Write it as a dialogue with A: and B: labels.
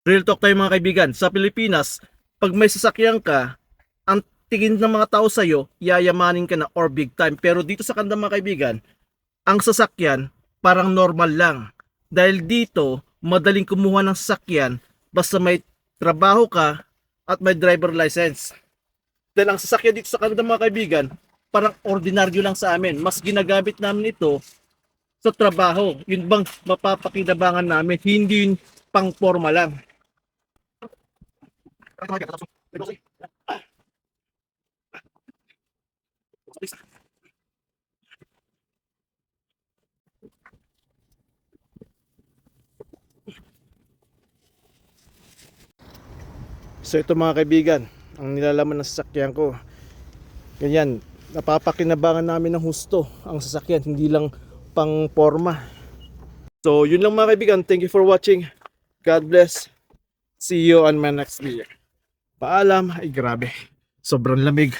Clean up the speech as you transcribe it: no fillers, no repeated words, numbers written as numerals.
A: Real talk tayo mga kaibigan. Sa Pilipinas, pag may sasakyan ka, ang tingin ng mga tao sa'yo, yayamanin ka na or big time. Pero dito sa Canada mga kaibigan, ang sasakyan parang normal lang. Dahil dito, madaling kumuha ng sasakyan basta may trabaho ka at may driver license. Dahil ang sasakyan dito sa Canada mga kaibigan, parang ordinaryo lang sa amin. Mas ginagamit namin ito sa trabaho. Yun bang mapapakinabangan namin, hindi yun pang forma lang. So ito mga kaibigan, ang nilalaman ng sasakyan ko. Ganyan, napapakinabangan namin ng husto ang sasakyan, hindi lang pang forma. So yun lang mga kaibigan, thank you for watching. God bless. See you on my next video. Paalam. Ay grabe, sobrang lamig.